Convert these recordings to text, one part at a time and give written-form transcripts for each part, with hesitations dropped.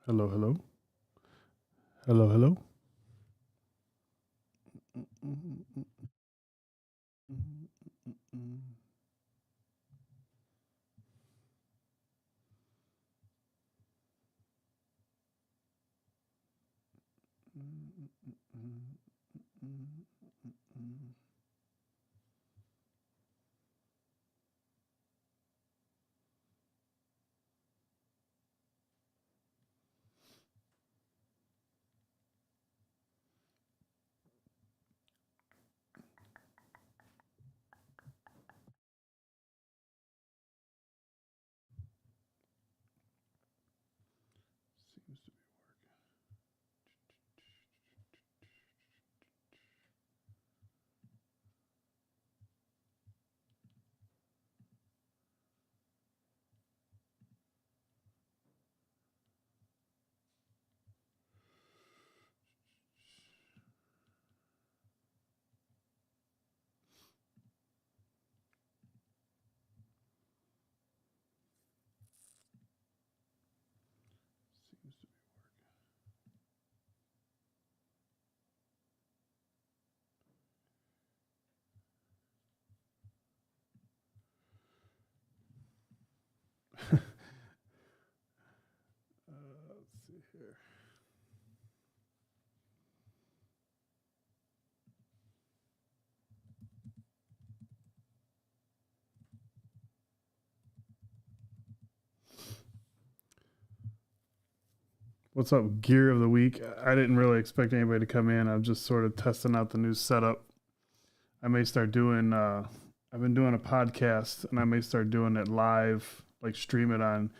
Hello, hello. Hello, hello. Seems to be let's see here. What's up, gear of the week? I didn't really expect anybody to come in. I'm just sort of testing out the new setup. I may start doing, I've been doing a podcast and I may start doing it live, like stream it on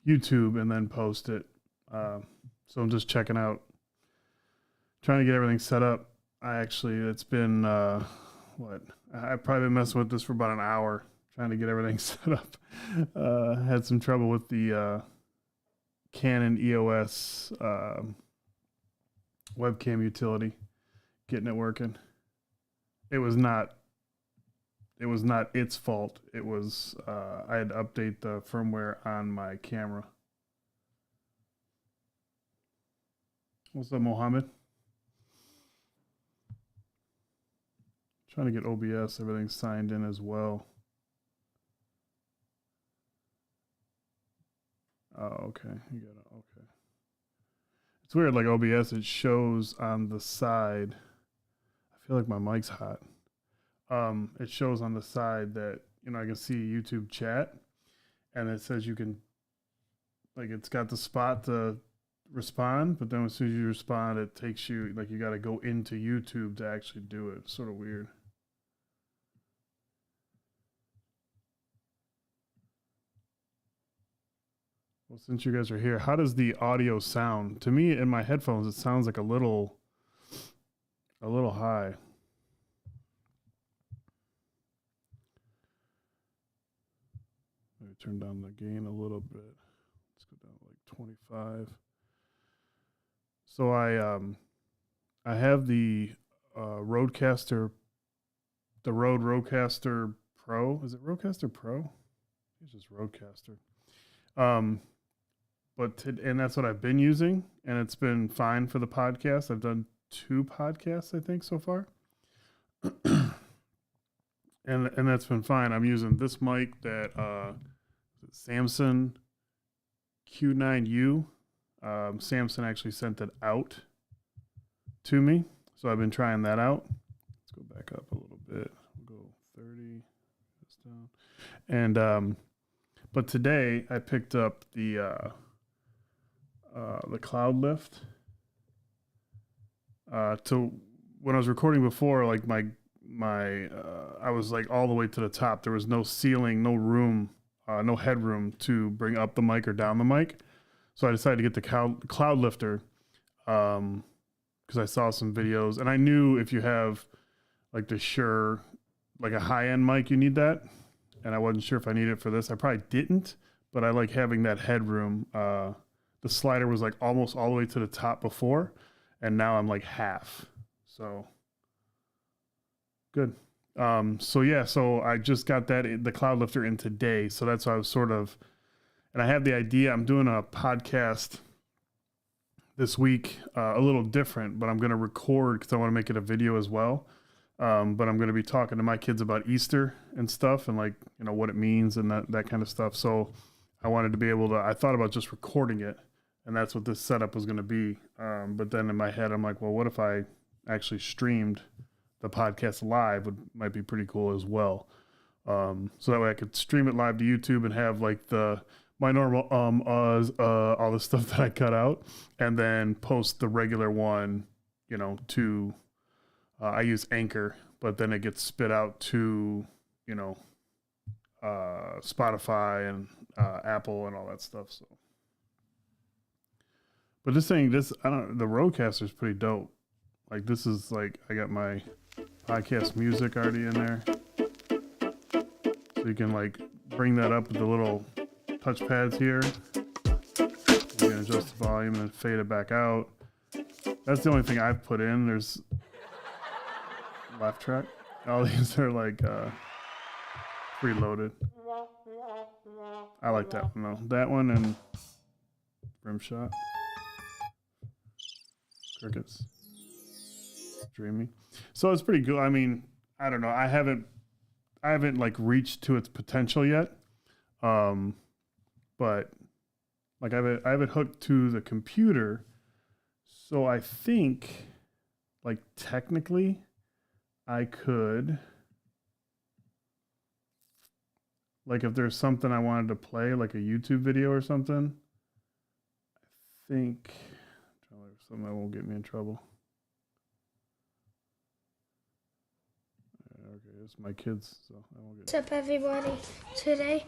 YouTube and then post it. So I'm just checking out, trying to get everything set up. It's been, I've probably been messing with this for about an hour, trying to get everything set up. Had some trouble with the Canon EOS webcam utility, getting it working. It was not its fault. It was I had to update the firmware on my camera. What's up, Mohammed? Trying to get OBS, everything signed in as well. Oh, okay. You got it. Okay. It's weird, like OBS, it shows on the side. I feel like my mic's hot. It shows on the side that, I can see YouTube chat, and it says you can, like, it's got the spot to respond, but then as soon as you respond, it takes you, like, you got to go into YouTube to actually do it. It's sort of weird. Well, since you guys are here, how does the audio sound? To me, in my headphones, it sounds like a little high. Maybe turn down the gain a little bit. Let's go down to like 25. So I have the Rodecaster, the Rode Procaster Pro. Is it Rodecaster Pro? It's just Rodecaster. And that's what I've been using, and it's been fine for the podcast. I've done 2 podcasts, I think, so far. and that's been fine. I'm using this mic that Samson Q9U. Samson actually sent it out to me, so I've been trying that out. Let's go back up a little bit. We'll go 30. This down. And but today I picked up the Cloudlift. To when I was recording before, like my I was like all the way to the top. There was no ceiling, no room, no headroom to bring up the mic or down the mic. So I decided to get the Cloudlifter because I saw some videos, and I knew if you have like the Shure, like a high-end mic, you need that. And I wasn't sure if I needed it for this. I probably didn't, but I like having that headroom. The slider was like almost all the way to the top before, and now I'm like half. So good. So I just got the Cloudlifter in today. So that's why I was and I have the idea. I'm doing a podcast this week, a little different, but I'm going to record because I want to make it a video as well. But I'm going to be talking to my kids about Easter and stuff, and like, what it means and that kind of stuff. So I wanted to be able to, I thought about just recording it, and that's what this setup was going to be. But then in my head, I'm like, well, what if I actually streamed the podcast live? Might be pretty cool as well. So that way I could stream it live to YouTube and have like my normal all the stuff that I cut out, and then post the regular one, to I use Anchor, but then it gets spit out to Spotify and Apple and all that stuff. So, but the Rodecaster is pretty dope. Like, this is like, I got my podcast music already in there, so you can like bring that up with the little touch pads here. You can adjust the volume and fade it back out. That's the only thing I've put in. There's left track. All these are like preloaded. I like that one though. That one and Rimshot. Crickets. Dreamy. So it's pretty good. I mean, I don't know. I haven't like reached to its potential yet. But like I have it hooked to the computer. So I think like technically I could, like if there's something I wanted to play, like a YouTube video or something, I think something that won't get me in trouble. Okay, it's my kids, so I won't get. What's up, everybody? Today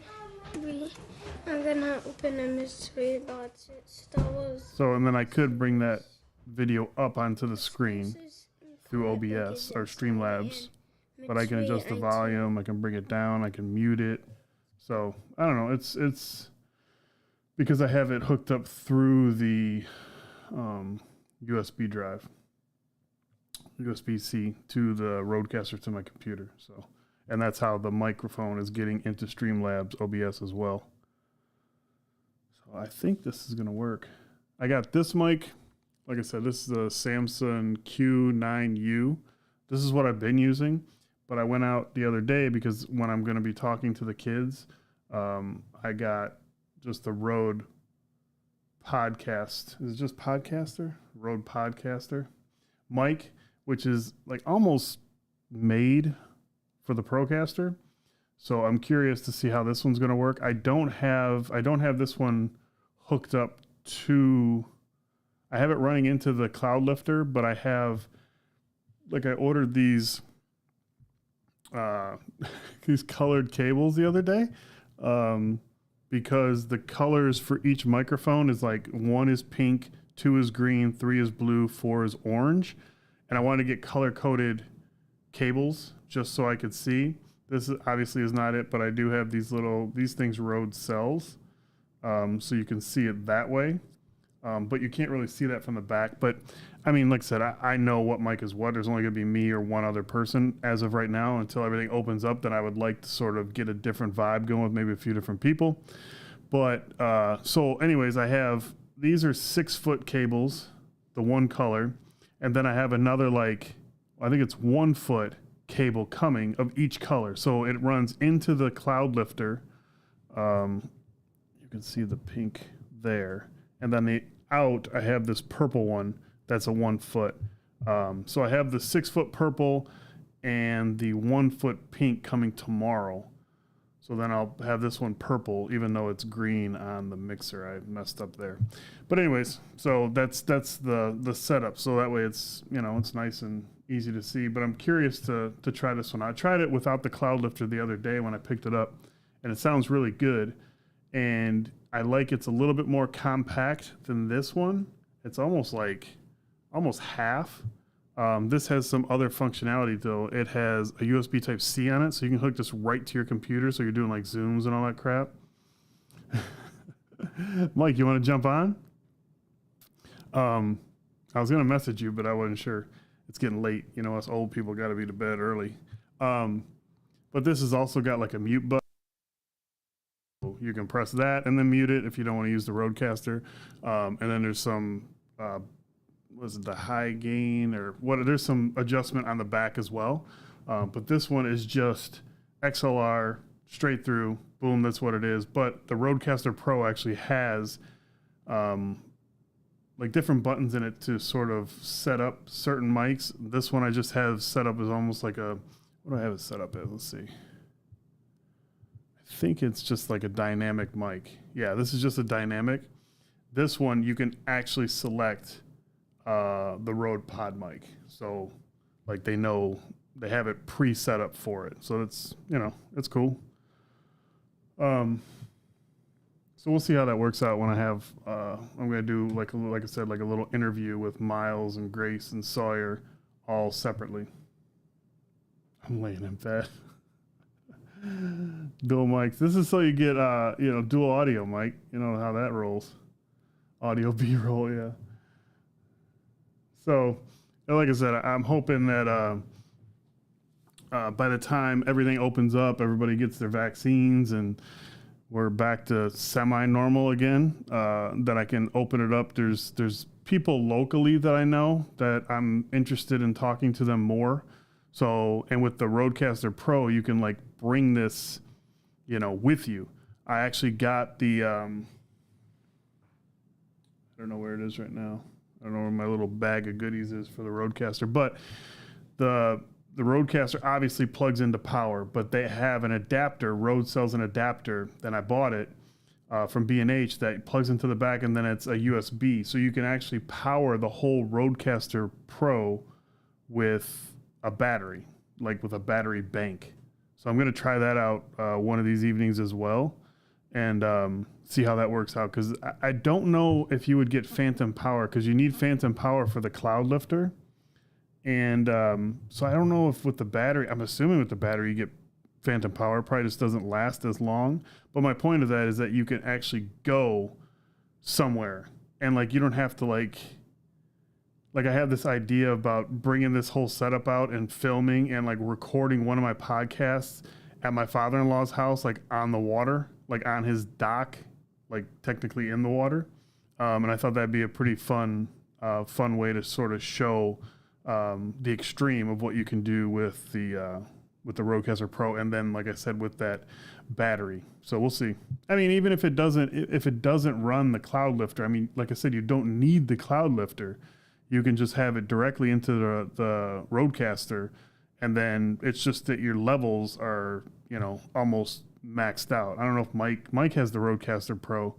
I'm gonna open a mystery box. Star Wars. So, and then I could bring that video up onto the screen through OBS or Streamlabs, but I can adjust the volume. I can bring it down. I can mute it. So I don't know. It's because I have it hooked up through the USB drive. USB-C to the Rodecaster to my computer. So, and that's how the microphone is getting into Streamlabs OBS as well. So I think this is going to work. I got this mic. Like I said, this is the Samson Q9U. This is what I've been using, but I went out the other day because when I'm going to be talking to the kids, I got just the Rode Podcast. Is it just Podcaster? Rode Podcaster mic, which is like almost made for the Procaster. So I'm curious to see how this one's going to work. I don't have this one hooked up to, I have it running into the Cloudlifter, but I have, like I ordered these colored cables the other day, because the colors for each microphone is like 1 is pink, 2 is green, 3 is blue, 4 is orange. And I wanted to get color-coded cables just so I could see. This obviously is not it, but I do have these things Rode sells, so you can see it that way. But you can't really see that from the back. But I mean, like I said, I know what mic is what. There's only going to be me or one other person as of right now until everything opens up. Then I would like to sort of get a different vibe going with maybe a few different people. But so anyways, these are 6-foot cables, the one color. And then I have another, like, I think it's 1 foot cable coming of each color. So it runs into the Cloudlifter. You can see the pink there. And then I have this purple one that's a 1 foot. So I have the 6-foot purple and the 1 foot pink coming tomorrow. So then I'll have this one purple, even though it's green on the mixer. I messed up there. But anyways, so that's the setup. So that way it's, you know, it's nice and easy to see. But I'm curious to try this one. I tried it without the Cloudlifter the other day when I picked it up, and it sounds really good. And I like it's a little bit more compact than this one. It's almost half. This has some other functionality though. It has a USB type C on it, so you can hook this right to your computer. So you're doing like Zooms and all that crap. Mike, you want to jump on? I was going to message you, but I wasn't sure. It's getting late. You know, us old people got to be to bed early. But this has also got like a mute button. You can press that and then mute it if you don't want to use the Rodecaster. And then there's some, was it the high gain or what? There's some adjustment on the back as well. But this one is just XLR straight through. Boom, that's what it is. But the Rodecaster Pro actually has like different buttons in it to sort of set up certain mics. This one I just have set up as almost like a, what do I have it set up as? Let's see. I think it's just like a dynamic mic. Yeah, this is just a dynamic. This one you can actually select the Rode Podmic. So like they know, they have it pre-set up for it. So it's, you know, it's cool. So we'll see how that works out when I have, I'm going to do like I said, like a little interview with Miles and Grace and Sawyer all separately. I'm laying in bed. Dual mics. This is so you get, you know, dual audio mic. You know how that rolls. Audio B-roll, yeah. So, like I said, I'm hoping that by the time everything opens up, everybody gets their vaccines and we're back to semi-normal again, that I can open it up. There's people locally that I know that I'm interested in talking to them more. So, and with the Rodecaster Pro, you can like bring this, you know, with you. I actually got the, I don't know where it is right now. I don't know where my little bag of goodies is for the Rodecaster, but the Rodecaster obviously plugs into power, but they have an adapter. Rode sells an adapter. Then I bought it from B&H that plugs into the back, and then it's a USB. So you can actually power the whole Rodecaster Pro with a battery, like with a battery bank. So I'm going to try that out one of these evenings as well, and see how that works out. Because I don't know if you would get phantom power, because you need phantom power for the Cloudlifter. And so I don't know if with the battery, I'm assuming with the battery you get phantom power. It probably just doesn't last as long. But my point of that is that you can actually go somewhere, and like you don't have to like I have this idea about bringing this whole setup out and filming and like recording one of my podcasts at my father-in-law's house, like on the water, like on his dock, like technically in the water. And I thought that'd be a pretty fun way to sort of show the extreme of what you can do with the Rodecaster Pro, and then like I said, with that battery. So we'll see. I mean, even if it doesn't run the Cloudlifter, I mean, like I said, you don't need the Cloudlifter. You can just have it directly into the Rodecaster, and then it's just that your levels are, you know, almost maxed out. I don't know if Mike has the Rodecaster Pro,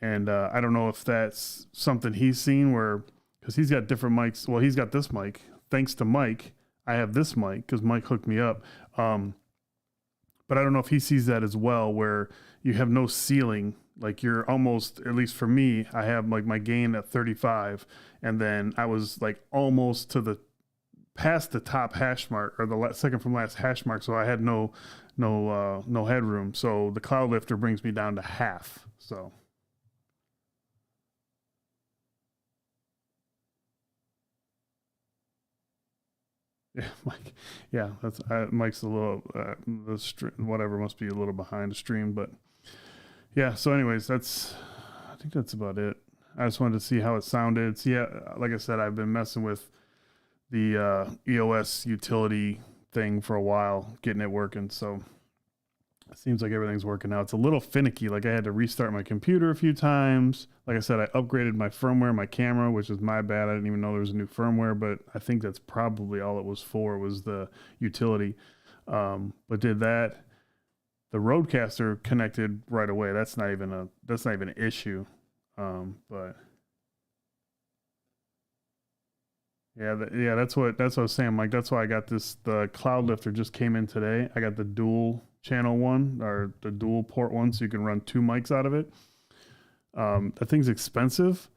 and I don't know if that's something he's seen where, because he's got different mics. Well, he's got this mic. Thanks to Mike, I have this mic because Mike hooked me up. But I don't know if he sees that as well, where you have no ceiling. Like you're almost, at least for me, I have like my gain at 35, and then I was like almost to past the top hash mark, or the second from last hash mark. So I had no headroom. So the Cloudlifter brings me down to half. So. Yeah, Mike. Yeah, that's Mike's a little whatever, must be a little behind the stream, but yeah. So, anyways, I think that's about it. I just wanted to see how it sounded. So, yeah, like I said, I've been messing with the EOS utility thing for a while, getting it working. So it seems like everything's working out. It's a little finicky. Like I had to restart my computer a few times. Like I said, I upgraded my firmware, my camera, which is my bad. I didn't even know there was a new firmware, but I think that's probably all it was for, was the utility. But did that. The Rodecaster connected right away. That's not even an issue. But yeah, that's what I was saying. Like, that's why I got this. The Cloudlifter just came in today. I got the dual channel one, or the dual port one, so you can run 2 mics out of it. That thing's expensive.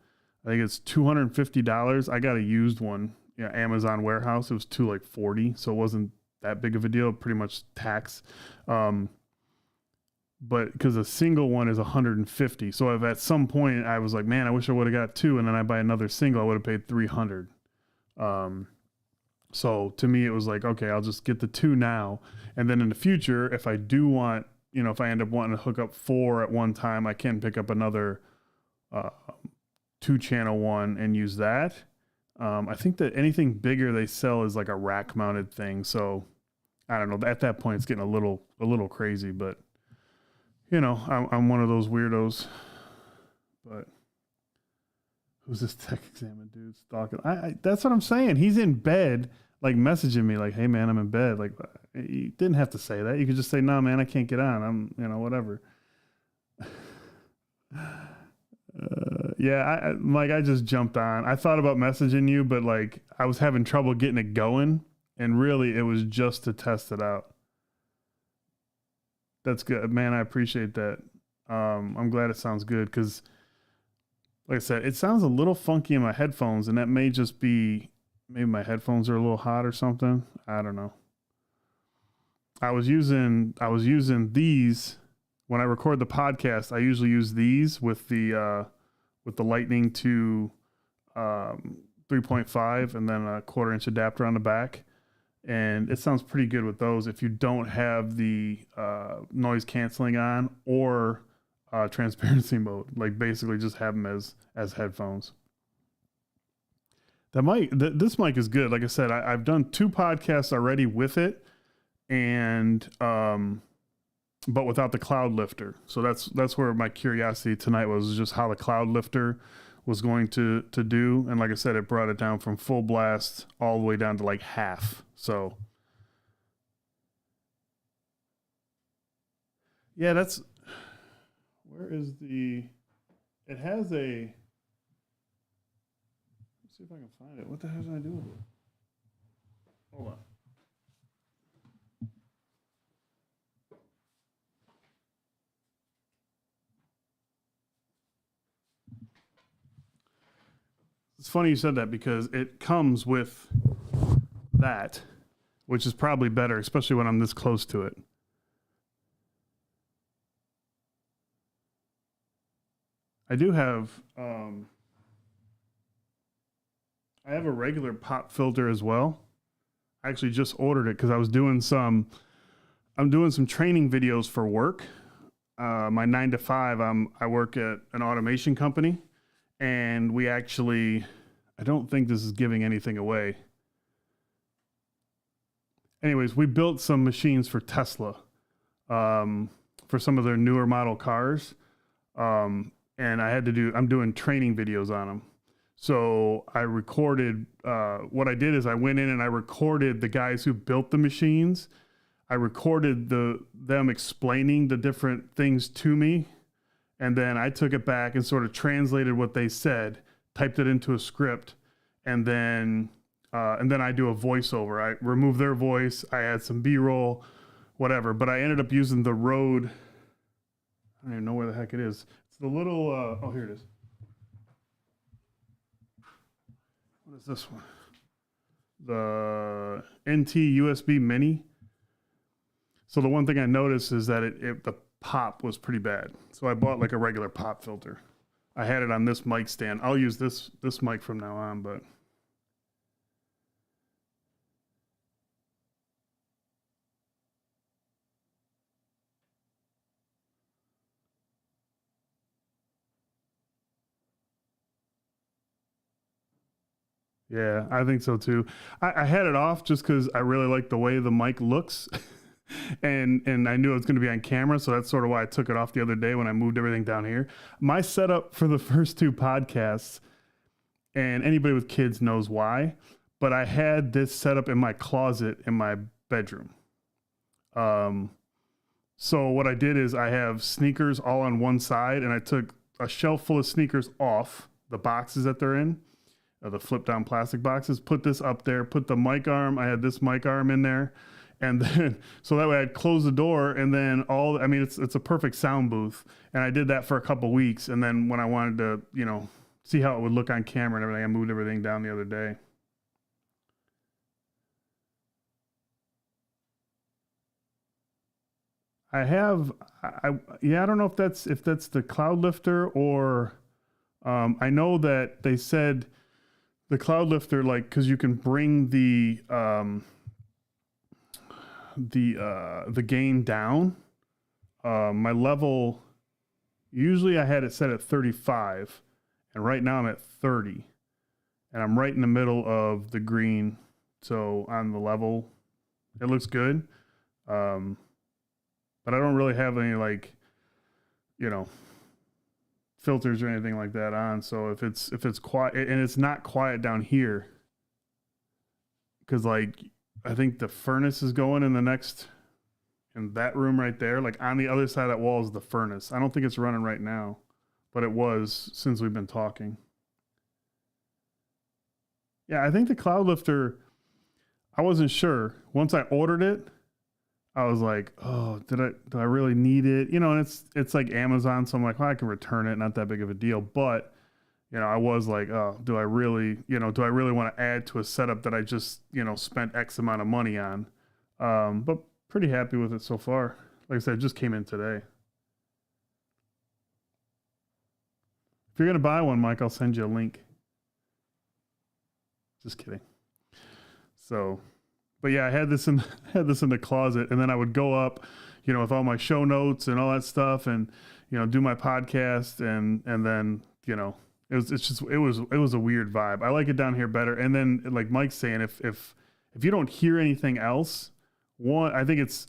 I think it's $250. I got a used one, Amazon warehouse. It was $240, so it wasn't that big of a deal. Pretty much tax. But because a single one is $150, so if at some point I was like, man, I wish I would have got 2, and then I buy another single, I would have paid $300. So to me, it was like, okay, I'll just get the 2 now, and then in the future, if I do want, if I end up wanting to hook up 4 at one time, I can pick up another 2-channel one and use that. I think that anything bigger they sell is like a rack mounted thing. So I don't know. At that point, it's getting a little crazy, but I'm one of those weirdos. But who's this tech examiner dude stalking? That's what I'm saying. He's in bed, like messaging me, like, "Hey man, I'm in bed." Like, you didn't have to say that. You could just say, "No, man, I can't get on. I'm, whatever." Yeah, I just jumped on. I thought about messaging you, but like I was having trouble getting it going, and really it was just to test it out. That's good, man. I appreciate that. I'm glad it sounds good, because like I said, it sounds a little funky in my headphones, and that may just be, maybe my headphones are a little hot or something. I don't know. I was using these when I record the podcast. I usually use these with the Lightning to 3.5 and then a 1/4-inch adapter on the back. And it sounds pretty good with those if you don't have the noise canceling on or transparency mode. Like, basically just have them as headphones. This mic is good. Like I said, I've done 2 podcasts already with it, and but without the Cloudlifter. So that's where my curiosity tonight was, just how the Cloudlifter was going to do. And like I said, it brought it down from full blast all the way down to like half. So yeah, where is it has a, let's see if I can find it. What the hell did I do with it? Hold on. It's funny you said that, because it comes with that, which is probably better, especially when I'm this close to it. I do have, I have a regular pop filter as well. I actually just ordered it because I'm doing some training videos for work. My 9 to 5, I work at an automation company. And we actually, I don't think this is giving anything away. Anyways, we built some machines for Tesla, for some of their newer model cars. And I'm doing training videos on them. So I recorded, what I did is I went in and I recorded the guys who built the machines. I recorded them explaining the different things to me. And then I took it back and sort of translated what they said, typed it into a script, and then I do a voiceover. I remove their voice, I add some B-roll, whatever. But I ended up using the Rode. I don't even know where the heck it is. It's the little. Oh, here it is. What is this one? The NT USB Mini. So the one thing I noticed is that the pop was pretty bad. So I bought like a regular pop filter. I had it on this mic stand. I'll use this mic from now on, but yeah, I think so too. I had it off just because I really like the way the mic looks. And I knew it was going to be on camera, so that's sort of why I took it off the other day when I moved everything down here. My setup for the first 2 podcasts, and anybody with kids knows why, but I had this set up in my closet in my bedroom. So what I did is I have sneakers all on one side, and I took a shelf full of sneakers off the boxes that they're in, the flip down plastic boxes, put this up there, put the mic arm. I had this mic arm in there. And then, so that way I'd close the door, and then it's a perfect sound booth. And I did that for a couple weeks. And then when I wanted to, see how it would look on camera and everything, I moved everything down the other day. I don't know if that's the Cloudlifter or, I know that they said the Cloudlifter, like, cause you can bring the gain down. My level, usually I had it set at 35, and right now I'm at 30, and I'm right in the middle of the green. So on the level, it looks good. But I don't really have any filters or anything like that on. So if it's quiet, and it's not quiet down here, because I think the furnace is going in that room right there. Like on the other side of that wall is the furnace. I don't think it's running right now, but it was since we've been talking. Yeah, I think the Cloudlifter, I wasn't sure. Once I ordered it, I was like, oh, do I really need it? And it's like Amazon, so I'm like, well, I can return it, not that big of a deal. But, I was like, oh, do I really want to add to a setup that I just, spent X amount of money on? But pretty happy with it so far. Like I said, it just came in today. If you're going to buy one, Mike, I'll send you a link. Just kidding. So, but yeah, I had this in the closet, and then I would go up, with all my show notes and all that stuff, and do my podcast, and then it was a weird vibe. I like it down here better. And then like Mike's saying, if you don't hear anything else, I think it's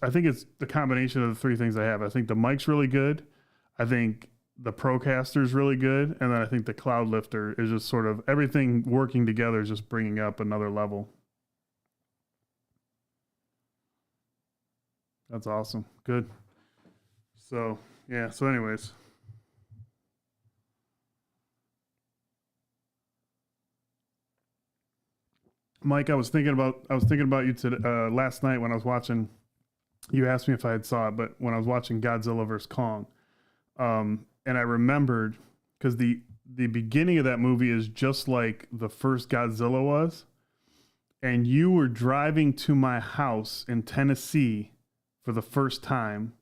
the combination of the three things I have. I think the mic's really good. I think the Procaster's really good, and then I think the Cloudlifter is just sort of everything working together is just bringing up another level. That's awesome. Good. So, yeah. So anyways. Mike, I was thinking about you today, last night when I was watching, you asked me if I had saw it, but when I was watching Godzilla vs. Kong, and I remembered, because the beginning of that movie is just like the first Godzilla was, and you were driving to my house in Tennessee for the first time,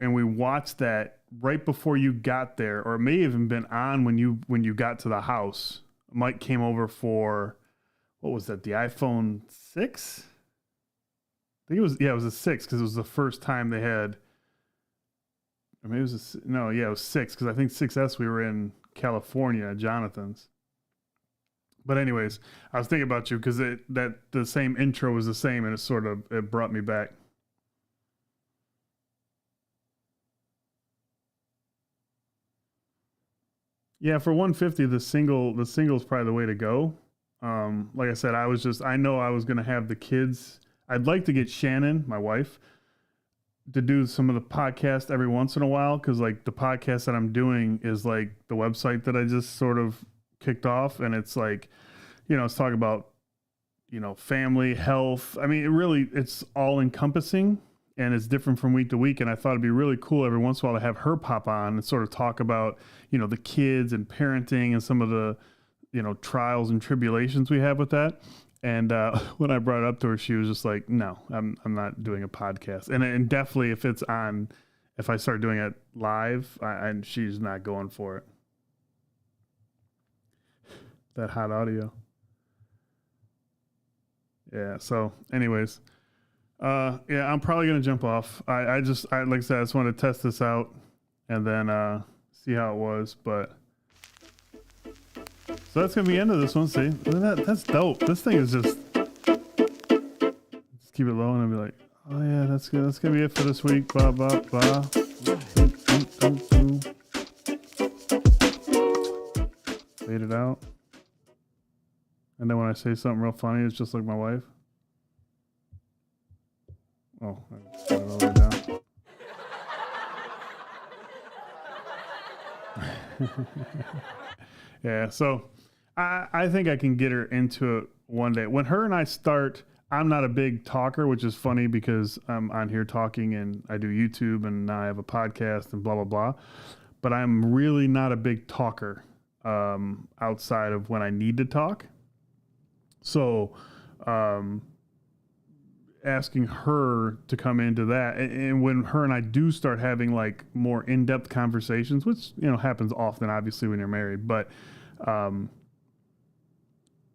and we watched that right before you got there, or it may have even been on when you got to the house. Mike came over for, what was that, the iPhone 6? I think it was a 6, because it was the first time they had, or maybe it was it was 6, because I think 6S we were in California at Jonathan's. But anyways, I was thinking about you because the same intro was the same, and it brought me back. Yeah, for 150, the single's probably the way to go. Like I said, I know I was gonna have the kids. I'd like to get Shannon, my wife, to do some of the podcast every once in a while, because like the podcast that I'm doing is like the website that I just sort of kicked off, and it's like, it's talking about, family, health. I mean, it's all encompassing, and it's different from week to week. And I thought it'd be really cool every once in a while to have her pop on and sort of talk about, the kids and parenting and some of the, trials and tribulations we have with that. And when I brought it up to her, she was just like, no, I'm not doing a podcast. And definitely if I start doing it live, and she's not going for it. That hot audio. Yeah. So anyways, yeah, I'm probably going to jump off. I like I said, I just wanted to test this out and then see how it was. But so that's going to be the end of this one. See, that's dope. This thing is just keep it low and I'll be like, oh yeah, that's good. That's going to be it for this week. Blah, blah, blah. Fade it out. And then when I say something real funny, it's just like my wife. Oh, I set it all the way down. Yeah, so I think I can get her into it one day. When her and I start, I'm not a big talker, which is funny because I'm on here talking and I do YouTube and now I have a podcast and blah, blah, blah. But I'm really not a big talker outside of when I need to talk. So asking her to come into that, and when her and I do start having like more in-depth conversations, which happens often obviously when you're married, but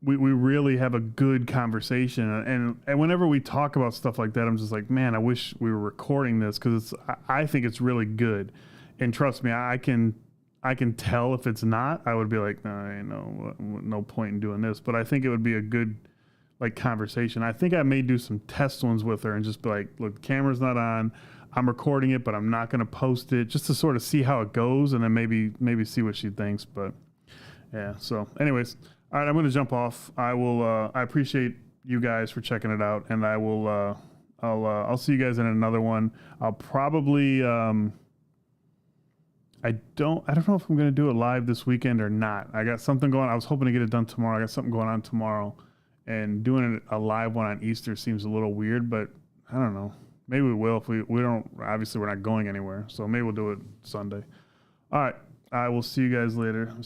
we really have a good conversation, and whenever we talk about stuff like that, I'm just like, man, I wish we were recording this, because I think it's really good. And trust me, I can tell if it's not. I would be like, no point in doing this. But I think it would be a good like conversation. I think I may do some test ones with her and just be like, look, the camera's not on. I'm recording it, but I'm not going to post it, just to sort of see how it goes, and then maybe see what she thinks. But yeah. So, anyways, all right, I'm going to jump off. I will. I appreciate you guys for checking it out, and I will. I'll see you guys in another one. I'll probably. I don't know if I'm going to do it live this weekend or not. I got something going. I was hoping to get it done tomorrow. I got something going on tomorrow, and doing a live one on Easter seems a little weird, but I don't know. Maybe we will if we don't. Obviously, we're not going anywhere, so maybe we'll do it Sunday. All right. I will see you guys later.